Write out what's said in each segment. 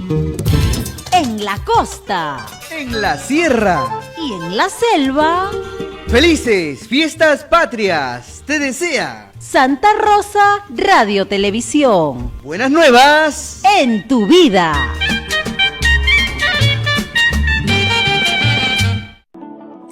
En la costa. En la sierra. Y en la selva. ¡Felices fiestas patrias! Te desea Santa Rosa Radio Televisión. buenas nuevas En tu vida.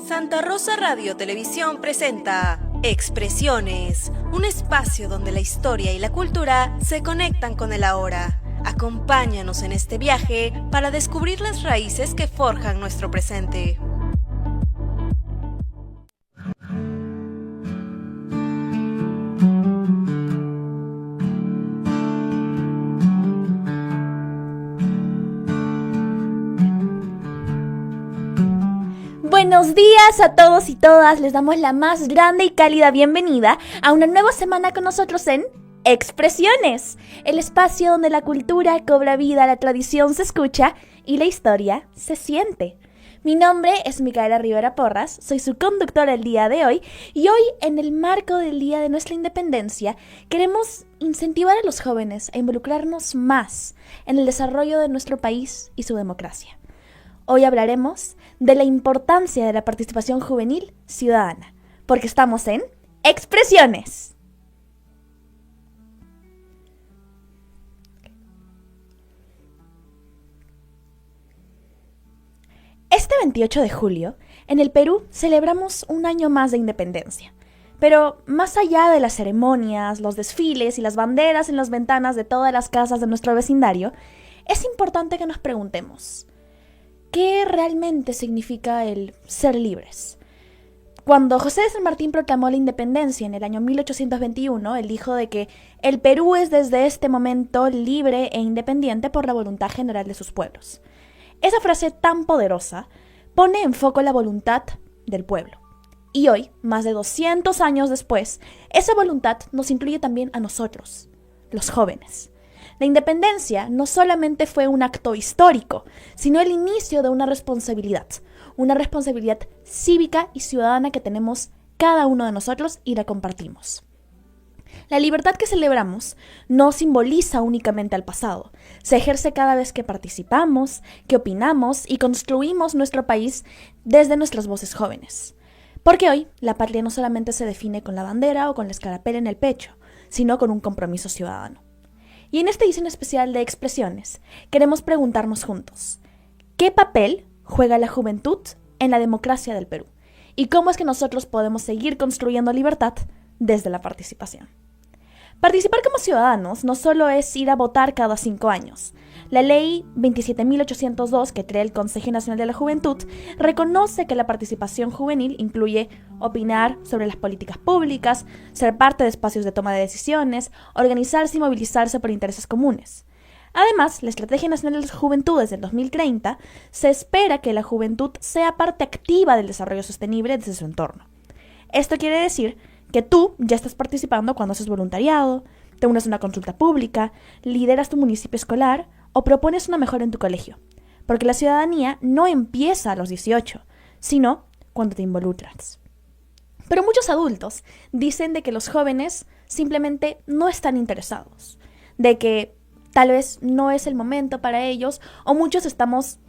Santa Rosa Radio Televisión presenta Expresiones, un espacio donde la historia y la cultura se conectan con el ahora. Acompáñanos en este viaje para descubrir las raíces que forjan nuestro presente. Buenos días a todos y todas, les damos la más grande y cálida bienvenida a una nueva semana con nosotros en Expresiones, el espacio donde la cultura cobra vida, la tradición se escucha y la historia se siente. Mi nombre es Micaela Rivera Porras, soy su conductora el día de hoy y hoy, en el marco del Día de nuestra Independencia, queremos incentivar a los jóvenes a involucrarnos más en el desarrollo de nuestro país y su democracia. Hoy hablaremos de la importancia de la participación juvenil ciudadana, porque estamos en Expresiones. Este 28 de julio, en el Perú, celebramos un año más de independencia. Pero más allá de las ceremonias, los desfiles y las banderas en las ventanas de todas las casas de nuestro vecindario, es importante que nos preguntemos: ¿qué realmente significa el ser libres? Cuando José de San Martín proclamó la independencia en el año 1821, él dijo de que el Perú es desde este momento libre e independiente por la voluntad general de sus pueblos. Esa frase tan poderosa pone en foco la voluntad del pueblo. Y hoy, más de 200 años después, esa voluntad nos incluye también a nosotros, los jóvenes. La independencia no solamente fue un acto histórico, sino el inicio de una responsabilidad cívica y ciudadana que tenemos cada uno de nosotros y la compartimos. La libertad que celebramos no simboliza únicamente al pasado, se ejerce cada vez que participamos, que opinamos y construimos nuestro país desde nuestras voces jóvenes. Porque hoy la patria no solamente se define con la bandera o con la escarapela en el pecho, sino con un compromiso ciudadano. Y en esta edición especial de Expresiones, queremos preguntarnos juntos: ¿qué papel juega la juventud en la democracia del Perú? ¿Y cómo es que nosotros podemos seguir construyendo libertad desde la participación? Participar como ciudadanos no solo es ir a votar cada 5 años. La ley 27.802, que crea el Consejo Nacional de la Juventud, reconoce que la participación juvenil incluye opinar sobre las políticas públicas, ser parte de espacios de toma de decisiones, organizarse y movilizarse por intereses comunes. Además, la Estrategia Nacional de las Juventudes del 2030 se espera que la juventud sea parte activa del desarrollo sostenible desde su entorno. Esto quiere decir que tú ya estás participando cuando haces voluntariado, te unes a una consulta pública, lideras tu municipio escolar o propones una mejora en tu colegio. Porque la ciudadanía no empieza a los 18, sino cuando te involucras. Pero muchos adultos dicen de que los jóvenes simplemente no están interesados, de que tal vez no es el momento para ellos, o muchos estamos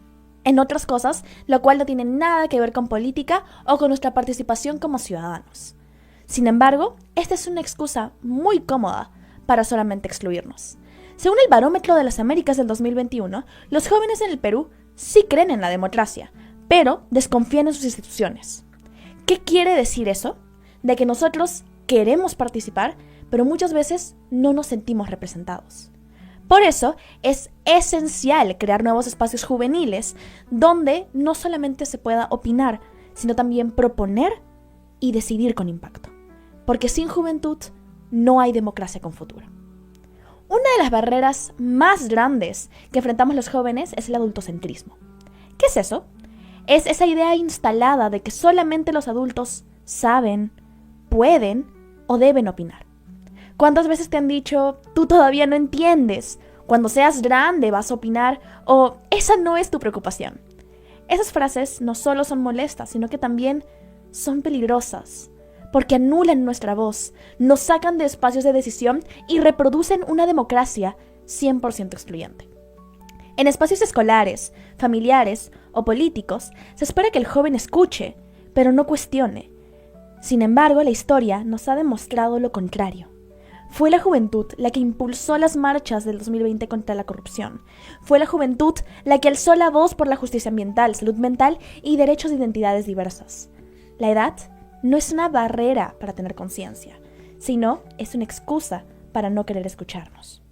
en otras cosas, lo cual no tiene nada que ver con política o con nuestra participación como ciudadanos. Sin embargo, esta es una excusa muy cómoda para solamente excluirnos. Según el Barómetro de las Américas del 2021, los jóvenes en el Perú sí creen en la democracia, pero desconfían en sus instituciones. ¿Qué quiere decir eso? De que nosotros queremos participar, pero muchas veces no nos sentimos representados. Por eso es esencial crear nuevos espacios juveniles donde no solamente se pueda opinar, sino también proponer y decidir con impacto. Porque sin juventud no hay democracia con futuro. Una de las barreras más grandes que enfrentamos los jóvenes es el adultocentrismo. ¿Qué es eso? Es esa idea instalada de que solamente los adultos saben, pueden o deben opinar. ¿Cuántas veces te han dicho: tú todavía no entiendes, cuando seas grande vas a opinar, o esa no es tu preocupación? Esas frases no solo son molestas, sino que también son peligrosas, porque anulan nuestra voz, nos sacan de espacios de decisión y reproducen una democracia 100% excluyente. En espacios escolares, familiares o políticos, se espera que el joven escuche, pero no cuestione. Sin embargo, la historia nos ha demostrado lo contrario. Fue la juventud la que impulsó las marchas del 2020 contra la corrupción. Fue la juventud la que alzó la voz por la justicia ambiental, salud mental y derechos de identidades diversas. La edad no es una barrera para tener conciencia, sino es una excusa para no querer escucharnos.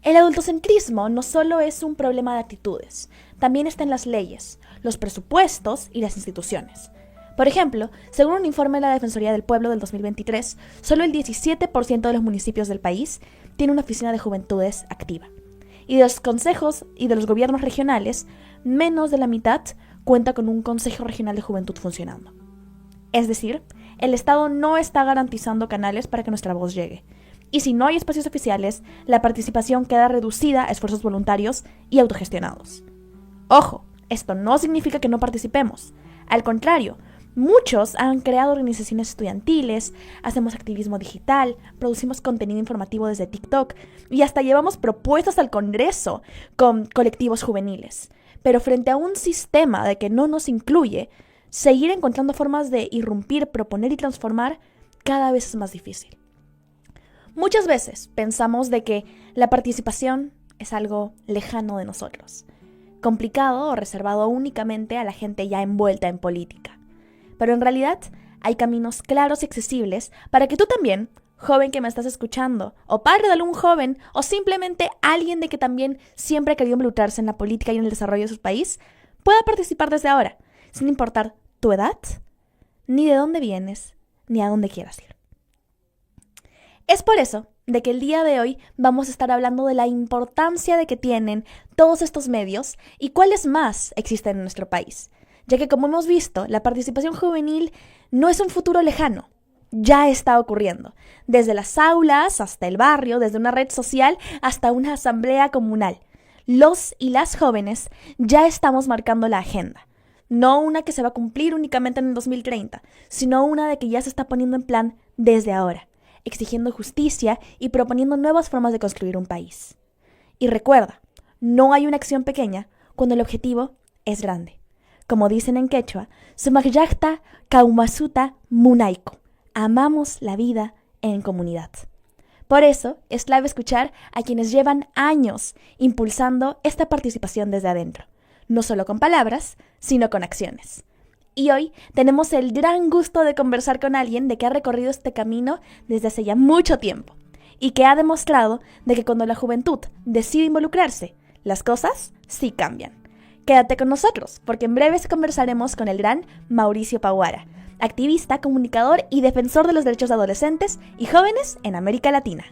El adultocentrismo no solo es un problema de actitudes, también está en las leyes, los presupuestos y las instituciones. Por ejemplo, según un informe de la Defensoría del Pueblo del 2023, solo el 17% de los municipios del país tiene una oficina de juventudes activa. Y de los consejos y de los gobiernos regionales, menos de la mitad cuenta con un consejo regional de juventud funcionando. Es decir, el Estado no está garantizando canales para que nuestra voz llegue. Y si no hay espacios oficiales, la participación queda reducida a esfuerzos voluntarios y autogestionados. Ojo, esto no significa que no participemos. Al contrario, muchos han creado organizaciones estudiantiles, hacemos activismo digital, producimos contenido informativo desde TikTok y hasta llevamos propuestas al Congreso con colectivos juveniles. Pero frente a un sistema de que no nos incluye, seguir encontrando formas de irrumpir, proponer y transformar cada vez es más difícil. Muchas veces pensamos de que la participación es algo lejano de nosotros, complicado o reservado únicamente a la gente ya envuelta en política. Pero en realidad hay caminos claros y accesibles para que tú también, joven que me estás escuchando, o padre de algún joven, o simplemente alguien de que también siempre ha querido involucrarse en la política y en el desarrollo de su país, pueda participar desde ahora, sin importar tu edad, ni de dónde vienes, ni a dónde quieras ir. Es por eso de que el día de hoy vamos a estar hablando de la importancia de que tienen todos estos medios y cuáles más existen en nuestro país, ya que como hemos visto, la participación juvenil no es un futuro lejano, ya está ocurriendo, desde las aulas hasta el barrio, desde una red social hasta una asamblea comunal. Los y las jóvenes ya estamos marcando la agenda, no una que se va a cumplir únicamente en el 2030, sino una de que ya se está poniendo en plan desde ahora, exigiendo justicia y proponiendo nuevas formas de construir un país. Y recuerda, no hay una acción pequeña cuando el objetivo es grande. Como dicen en quechua, Sumagyakta Kaumasuta Munaiko. Amamos la vida en comunidad. Por eso es clave escuchar a quienes llevan años impulsando esta participación desde adentro, no solo con palabras, sino con acciones. Y hoy tenemos el gran gusto de conversar con alguien de que ha recorrido este camino desde hace ya mucho tiempo y que ha demostrado de que cuando la juventud decide involucrarse, las cosas sí cambian. Quédate con nosotros, porque en breve conversaremos con el gran Mauricio Paguara, activista, comunicador y defensor de los derechos de adolescentes y jóvenes en América Latina.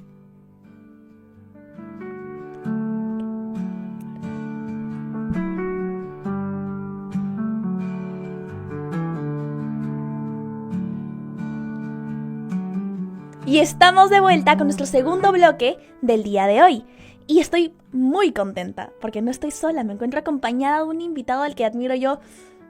Y estamos de vuelta con nuestro segundo bloque del día de hoy. Y estoy muy contenta, porque no estoy sola, me encuentro acompañada de un invitado al que admiro yo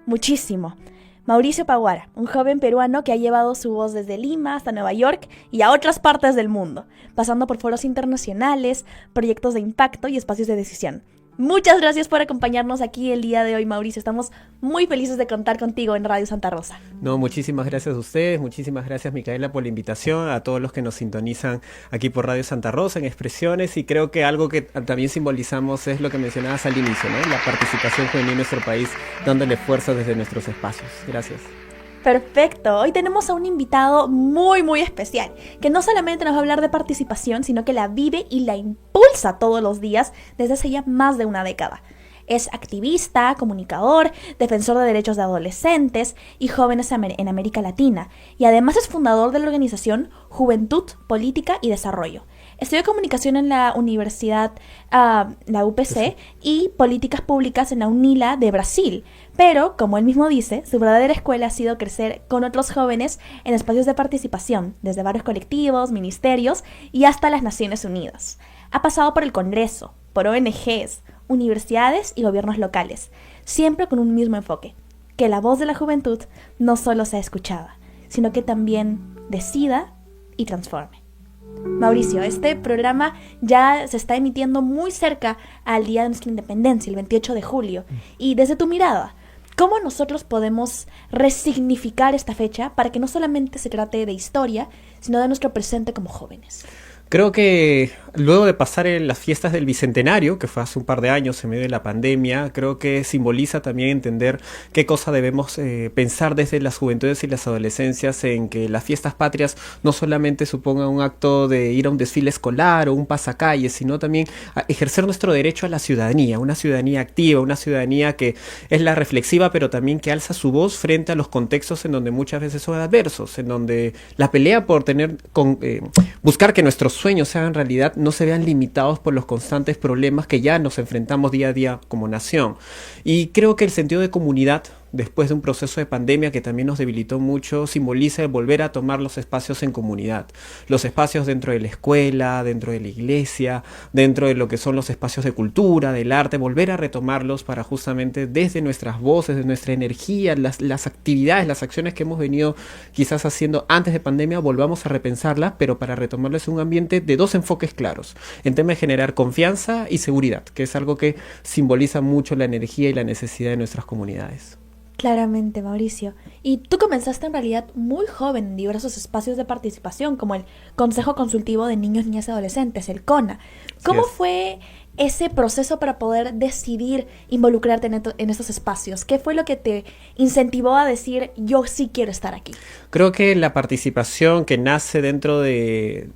muchísimo. Mauricio Paguara, un joven peruano que ha llevado su voz desde Lima hasta Nueva York y a otras partes del mundo, pasando por foros internacionales, proyectos de impacto y espacios de decisión. Muchas gracias por acompañarnos aquí el día de hoy, Mauricio. Estamos muy felices de contar contigo en Radio Santa Rosa. No, muchísimas gracias a ustedes, muchísimas gracias, Micaela, por la invitación, a todos los que nos sintonizan aquí por Radio Santa Rosa en Expresiones, y creo que algo que también simbolizamos es lo que mencionabas al inicio, ¿no? La participación juvenil en nuestro país, dándole fuerza desde nuestros espacios. Gracias. Perfecto, hoy tenemos a un invitado muy especial, que no solamente nos va a hablar de participación, sino que la vive y la impulsa todos los días desde hace ya más de una década. Es activista, comunicador, defensor de derechos de adolescentes y jóvenes en América Latina, y además es fundador de la organización Juventud, Política y Desarrollo. Estudió comunicación en la Universidad, la UPC, y políticas públicas en la UNILA de Brasil. Pero, como él mismo dice, su verdadera escuela ha sido crecer con otros jóvenes en espacios de participación, desde varios colectivos, ministerios y hasta las Naciones Unidas. Ha pasado por el Congreso, por ONGs, universidades y gobiernos locales, siempre con un mismo enfoque: que la voz de la juventud no solo sea escuchada, sino que también decida y transforme. Mauricio, este programa ya se está emitiendo muy cerca al Día de nuestra Independencia, el 28 de julio. Y desde tu mirada, ¿cómo nosotros podemos resignificar esta fecha para que no solamente se trate de historia, sino de nuestro presente como jóvenes? Creo que luego de pasar en las fiestas del Bicentenario, que fue hace un par de años en medio de la pandemia, creo que simboliza también entender qué cosa debemos pensar desde las juventudes y las adolescencias en que las fiestas patrias no solamente supongan un acto de ir a un desfile escolar o un pasacalle, sino también a ejercer nuestro derecho a la ciudadanía, una ciudadanía activa, una ciudadanía que es la reflexiva, pero también que alza su voz frente a los contextos en donde muchas veces son adversos, en donde la pelea por buscar que nuestros sueños se hagan realidad no se vean limitados por los constantes problemas que ya nos enfrentamos día a día como nación. Y creo que el sentido de comunidad, después de un proceso de pandemia que también nos debilitó mucho, simboliza el volver a tomar los espacios en comunidad, los espacios dentro de la escuela, dentro de la iglesia, dentro de lo que son los espacios de cultura, del arte, volver a retomarlos para justamente desde nuestras voces, de nuestra energía, las actividades, las acciones que hemos venido quizás haciendo antes de pandemia, volvamos a repensarlas, pero para retomarles un ambiente de dos enfoques claros, en tema de generar confianza y seguridad, que es algo que simboliza mucho la energía y la necesidad de nuestras comunidades. Claramente, Mauricio. Y tú comenzaste en realidad muy joven en diversos espacios de participación, como el Consejo Consultivo de Niños, Niñas y Adolescentes, el CONA. ¿Cómo fue ese proceso para poder decidir involucrarte en estos espacios? ¿Qué fue lo que te incentivó a decir, yo sí quiero estar aquí? Creo que la participación que nace dentro de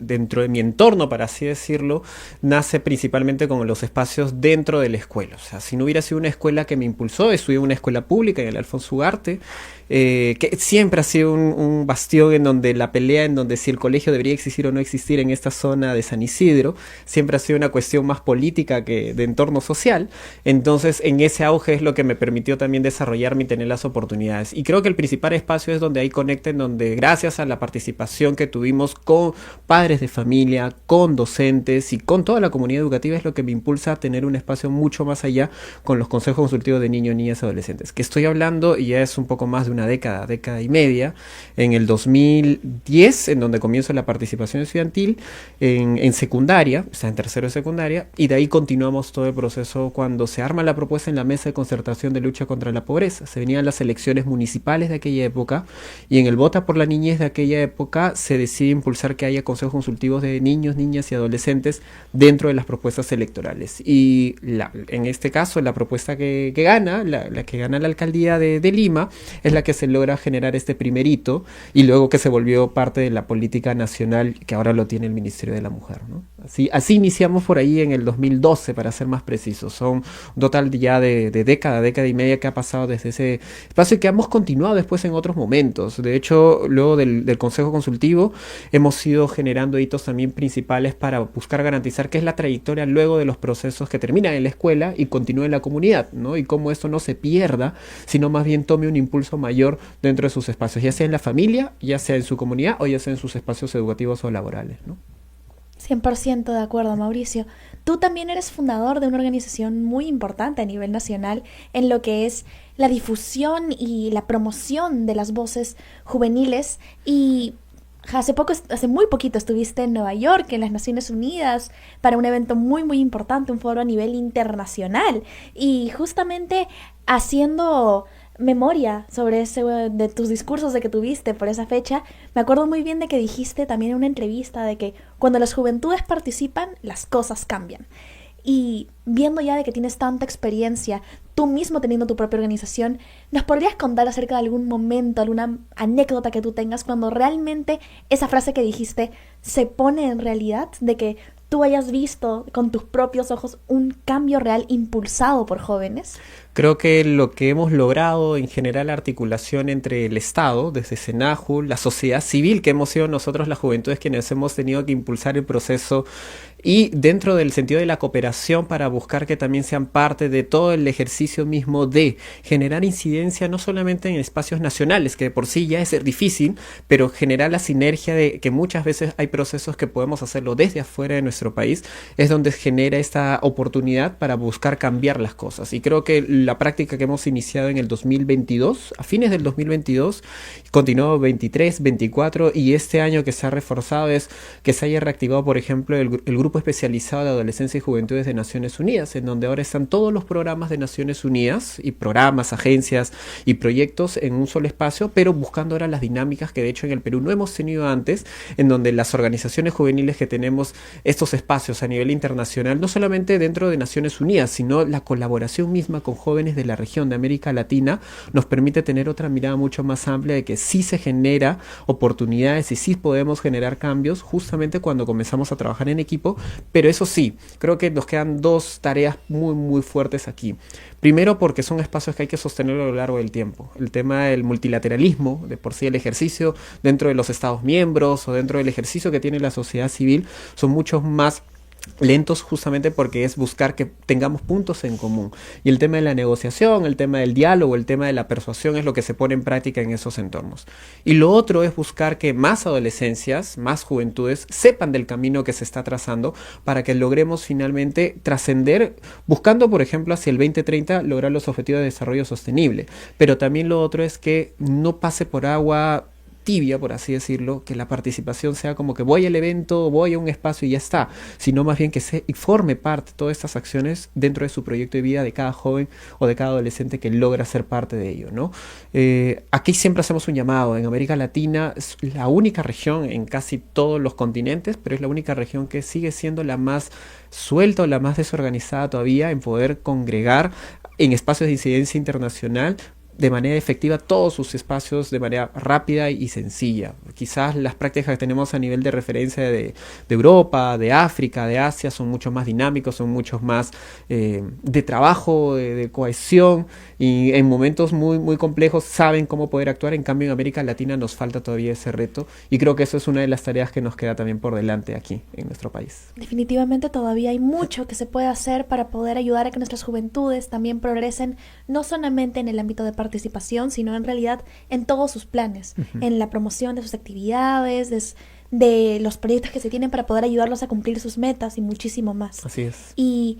mi entorno, para así decirlo, nace principalmente con los espacios dentro de la escuela. O sea, si no hubiera sido una escuela que me impulsó, estudié en una escuela pública en el Alfonso Ugarte, que siempre ha sido un bastión en donde la pelea, en donde si el colegio debería existir o no existir en esta zona de San Isidro, siempre ha sido una cuestión más política que de entorno social. Entonces, en ese auge es lo que me permitió también desarrollarme y tener las oportunidades. Y creo que el principal espacio es donde hay Conecta, en donde gracias a la participación que tuvimos con padres de familia, con docentes y con toda la comunidad educativa, es lo que me impulsa a tener un espacio mucho más allá con los consejos consultivos de niños, niñas y adolescentes. Que estoy hablando, y ya es un poco más de una década y media, en el 2010, en donde comienzo la participación estudiantil en secundaria, o sea, en tercero de secundaria, y de ahí continuamos todo el proceso cuando se arma la propuesta en la Mesa de Concertación de Lucha contra la Pobreza. Se venían las elecciones municipales de aquella época, y en el Vota por la Niñez de aquella época se decide impulsar que haya consejos consultivos de niños, niñas y adolescentes dentro de las propuestas electorales. Y en este caso, la propuesta que gana, la que gana la alcaldía de Lima, es la que se logra generar este primer hito, y luego que se volvió parte de la política nacional que ahora lo tiene el Ministerio de la Mujer, ¿no? Así iniciamos por ahí en el 2012, para ser más precisos. Son un total ya de década y media que ha pasado desde ese espacio, y que hemos continuado después en otros momentos. De hecho, luego del Consejo Consultivo hemos ido generando hitos también principales para buscar garantizar qué es la trayectoria luego de los procesos que terminan en la escuela y continúen en la comunidad, ¿no? Y cómo esto no se pierda, sino más bien tome un impulso mayor dentro de sus espacios, ya sea en la familia, ya sea en su comunidad o ya sea en sus espacios educativos o laborales, ¿no? 100% de acuerdo, Mauricio. Tú también eres fundador de una organización muy importante a nivel nacional en lo que es la difusión y la promoción de las voces juveniles, y hace muy poquito estuviste en Nueva York, en las Naciones Unidas, para un evento muy muy importante, un foro a nivel internacional, y justamente haciendo memoria sobre de tus discursos de que tuviste por esa fecha, me acuerdo muy bien de que dijiste también en una entrevista de que cuando las juventudes participan, las cosas cambian. Y viendo ya de que tienes tanta experiencia, tú mismo teniendo tu propia organización, ¿nos podrías contar acerca de algún momento, alguna anécdota que tú tengas cuando realmente esa frase que dijiste se pone en realidad, de que tú hayas visto con tus propios ojos un cambio real impulsado por jóvenes? Creo que lo que hemos logrado en general, la articulación entre el Estado, desde SENAJU, la sociedad civil, que hemos sido nosotros las juventudes quienes hemos tenido que impulsar el proceso, y dentro del sentido de la cooperación para buscar que también sean parte de todo el ejercicio mismo de generar incidencia no solamente en espacios nacionales, que de por sí ya es difícil, pero generar la sinergia de que muchas veces hay procesos que podemos hacerlo desde afuera de nuestro país, es donde genera esta oportunidad para buscar cambiar las cosas. Y creo que la práctica que hemos iniciado en el 2022, a fines del 2022, continuó 23, 24 y este año que se ha reforzado es que se haya reactivado, por ejemplo, el grupo especializado de adolescencia y juventudes de Naciones Unidas, en donde ahora están todos los programas de Naciones Unidas y programas, agencias y proyectos en un solo espacio, pero buscando ahora las dinámicas que de hecho en el Perú no hemos tenido antes, en donde las organizaciones juveniles que tenemos estos espacios a nivel internacional, no solamente dentro de Naciones Unidas, sino la colaboración misma con jóvenes de la región de América Latina, nos permite tener otra mirada mucho más amplia de que sí se genera oportunidades y sí podemos generar cambios justamente cuando comenzamos a trabajar en equipo, pero eso sí, creo que nos quedan dos tareas muy fuertes aquí. Primero, porque son espacios que hay que sostener a lo largo del tiempo. El tema del multilateralismo, de por sí el ejercicio dentro de los Estados miembros o dentro del ejercicio que tiene la sociedad civil, son muchos más lentos justamente porque es buscar que tengamos puntos en común. Y el tema de la negociación, el tema del diálogo, el tema de la persuasión es lo que se pone en práctica en esos entornos. Y lo otro es buscar que más adolescencias, más juventudes sepan del camino que se está trazando para que logremos finalmente trascender, buscando por ejemplo hacia el 2030 lograr los objetivos de desarrollo sostenible. Pero también lo otro es que no pase por agua tibia, por así decirlo, que la participación sea como que voy al evento, voy a un espacio y ya está, sino más bien que se forme parte de todas estas acciones dentro de su proyecto de vida de cada joven o de cada adolescente que logra ser parte de ello, ¿no? Aquí siempre hacemos un llamado. En América Latina es la única región en casi todos los continentes, pero es la única región que sigue siendo la más suelta o la más desorganizada todavía en poder congregar en espacios de incidencia internacional de manera efectiva todos sus espacios de manera rápida y sencilla. Quizás las prácticas que tenemos a nivel de referencia de Europa, de África, de Asia son mucho más dinámicos, son muchos más de trabajo, de cohesión y en momentos muy complejos saben cómo poder actuar. En cambio en América Latina nos falta todavía ese reto y creo que eso es una de las tareas que nos queda también por delante aquí en nuestro país. Definitivamente todavía hay mucho que se puede hacer para poder ayudar a que nuestras juventudes también progresen, no solamente en el ámbito de participación, sino en realidad en todos sus planes, en la promoción de sus actividades, de los proyectos que se tienen para poder ayudarlos a cumplir sus metas y muchísimo más. Así es. Y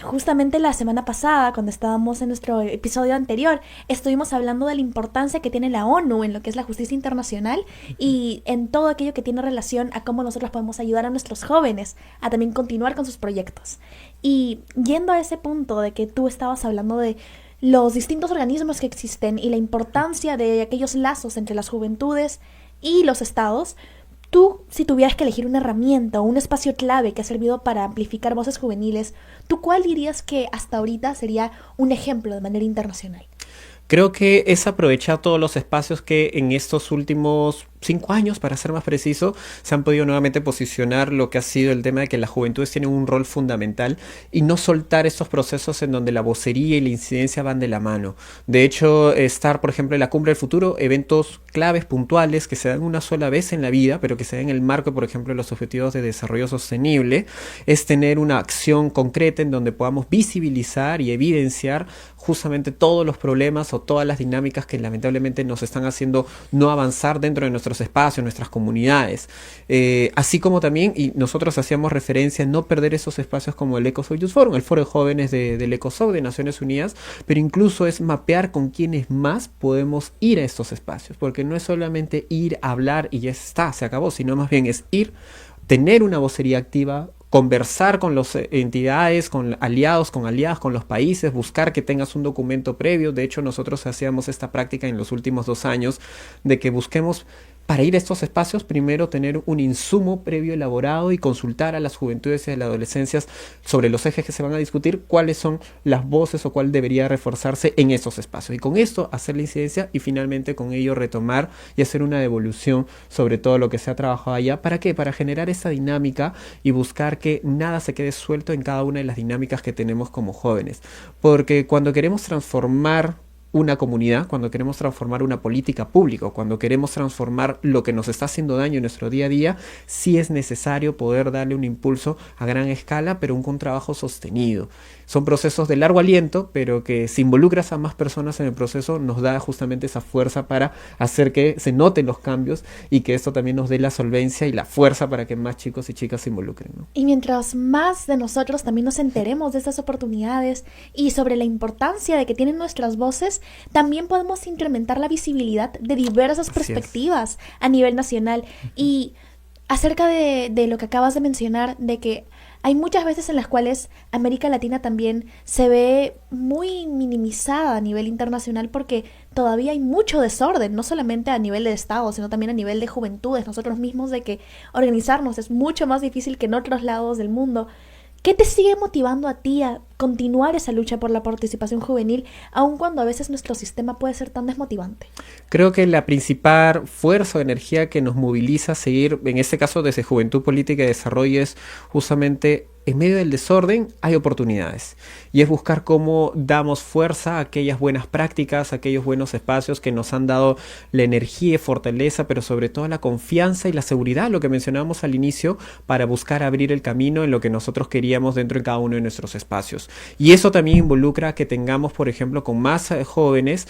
justamente la semana pasada, cuando estábamos en nuestro episodio anterior, estuvimos hablando de la importancia que tiene la ONU en lo que es la justicia internacional y en todo aquello que tiene relación a cómo nosotros podemos ayudar a nuestros jóvenes a también continuar con sus proyectos. Y yendo a ese punto de que tú estabas hablando de los distintos organismos que existen y la importancia de aquellos lazos entre las juventudes y los estados, tú, si tuvieras que elegir una herramienta o un espacio clave que ha servido para amplificar voces juveniles, ¿tú cuál dirías que hasta ahorita sería un ejemplo de manera internacional? Creo que es aprovechar todos los espacios que en estos últimos 5 años, para ser más preciso, se han podido nuevamente posicionar lo que ha sido el tema de que las juventudes tienen un rol fundamental y no soltar estos procesos en donde la vocería y la incidencia van de la mano. De hecho, estar, por ejemplo, en la Cumbre del Futuro, eventos claves, puntuales, que se dan una sola vez en la vida, pero que se dan en el marco, por ejemplo, de los Objetivos de Desarrollo Sostenible, es tener una acción concreta en donde podamos visibilizar y evidenciar justamente todos los problemas o todas las dinámicas que lamentablemente nos están haciendo no avanzar dentro de nuestros espacios, nuestras comunidades. Así como también, y nosotros hacíamos referencia a no perder esos espacios como el ECOSOC Youth Forum, el foro de jóvenes del ECOSOC de Naciones Unidas, pero incluso es mapear con quiénes más podemos ir a estos espacios, porque no es solamente ir a hablar y ya está, se acabó, sino más bien es ir, tener una vocería activa, conversar con las entidades, con aliados, con aliadas, con los países, buscar que tengas un documento previo. De hecho, nosotros hacíamos esta práctica en los últimos 2 años de que busquemos para ir a estos espacios, primero tener un insumo previo elaborado y consultar a las juventudes y a las adolescencias sobre los ejes que se van a discutir, cuáles son las voces o cuál debería reforzarse en esos espacios. Y con esto hacer la incidencia y finalmente con ello retomar y hacer una devolución sobre todo lo que se ha trabajado allá. ¿Para qué? Para generar esa dinámica y buscar que nada se quede suelto en cada una de las dinámicas que tenemos como jóvenes. Porque cuando queremos transformar una comunidad, cuando queremos transformar una política pública, cuando queremos transformar lo que nos está haciendo daño en nuestro día a día, sí es necesario poder darle un impulso a gran escala, pero con trabajo sostenido. son procesos de largo aliento, pero que si involucras a más personas en el proceso nos da justamente esa fuerza para hacer que se noten los cambios y que esto también nos dé la solvencia y la fuerza para que más chicos y chicas se involucren, ¿no? Y mientras más de nosotros también nos enteremos de estas oportunidades y sobre la importancia de que tienen nuestras voces, también podemos incrementar la visibilidad de diversas perspectivas a nivel nacional. Y acerca de lo que acabas de mencionar, de que hay muchas veces en las cuales América Latina también se ve muy minimizada a nivel internacional porque todavía hay mucho desorden, no solamente a nivel de Estado, sino también a nivel de juventudes, nosotros mismos, de que organizarnos es mucho más difícil que en otros lados del mundo. ¿Qué te sigue motivando a ti a continuar esa lucha por la participación juvenil, aun cuando a veces nuestro sistema puede ser tan desmotivante? Creo que la principal fuerza o energía que nos moviliza a seguir, en este caso desde Juventud Política y Desarrollo, es justamente en medio del desorden hay oportunidades y es buscar cómo damos fuerza a aquellas buenas prácticas, a aquellos buenos espacios que nos han dado la energía y fortaleza, pero sobre todo la confianza y la seguridad, lo que mencionábamos al inicio, para buscar abrir el camino en lo que nosotros queríamos dentro de cada uno de nuestros espacios. Y eso también involucra que tengamos, por ejemplo, con más jóvenes,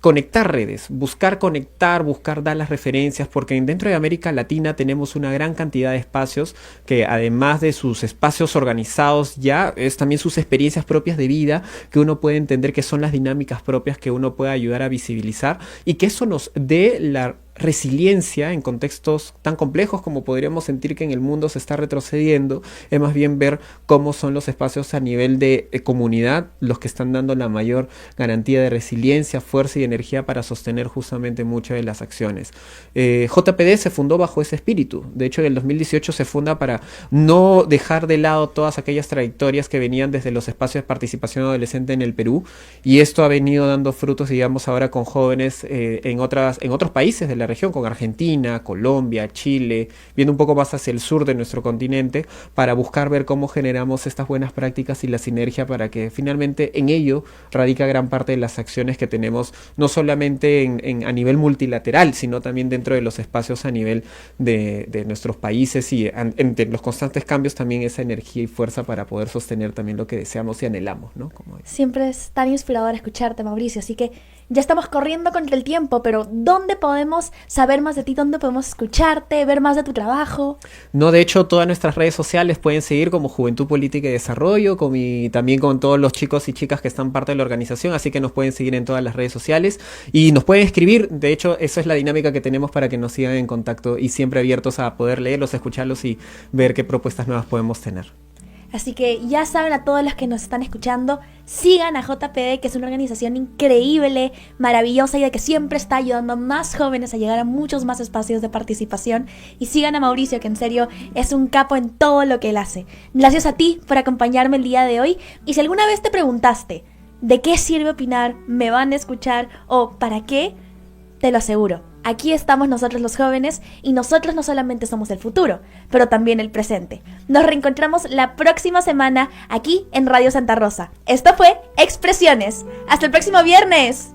conectar redes, buscar conectar, buscar dar las referencias, porque dentro de América Latina tenemos una gran cantidad de espacios que, además de sus espacios organizados, ya es también sus experiencias propias de vida, que uno puede entender que son las dinámicas propias que uno puede ayudar a visibilizar, y que eso nos dé la resiliencia en contextos tan complejos como podríamos sentir que en el mundo se está retrocediendo. Es más bien ver cómo son los espacios a nivel de comunidad los que están dando la mayor garantía de resiliencia, fuerza y energía para sostener justamente muchas de las acciones. JPD se fundó bajo ese espíritu. De hecho, en el 2018 se funda para no dejar de lado todas aquellas trayectorias que venían desde los espacios de participación adolescente en el Perú, y esto ha venido dando frutos, digamos, ahora con jóvenes en otros países de la región, con Argentina, Colombia, Chile, viendo un poco más hacia el sur de nuestro continente, para buscar ver cómo generamos estas buenas prácticas y la sinergia para que finalmente en ello radica gran parte de las acciones que tenemos, no solamente a nivel multilateral, sino también dentro de los espacios a nivel de nuestros países, y entre los constantes cambios también esa energía y fuerza para poder sostener también lo que deseamos y anhelamos, ¿no? Siempre es tan inspirador escucharte, Mauricio, así que ya estamos corriendo contra el tiempo, pero ¿dónde podemos saber más de ti? ¿Dónde podemos escucharte, ver más de tu trabajo? No, de hecho, todas nuestras redes sociales pueden seguir como Juventud Política y Desarrollo, también con todos los chicos y chicas que están parte de la organización, así que nos pueden seguir en todas las redes sociales y nos pueden escribir. De hecho, eso es la dinámica que tenemos para que nos sigan en contacto y siempre abiertos a poder leerlos, escucharlos y ver qué propuestas nuevas podemos tener. Así que ya saben, a todos los que nos están escuchando, sigan a JPD, que es una organización increíble, maravillosa y de que siempre está ayudando a más jóvenes a llegar a muchos más espacios de participación. Y sigan a Mauricio, que en serio es un capo en todo lo que él hace. Gracias a ti por acompañarme el día de hoy. Y si alguna vez te preguntaste ¿de qué sirve opinar? ¿Me van a escuchar? ¿O para qué? Te lo aseguro. Aquí estamos nosotros los jóvenes y nosotros no solamente somos el futuro, pero también el presente. Nos reencontramos la próxima semana aquí en Radio Santa Rosa. Esto fue Expresiones. ¡Hasta el próximo viernes!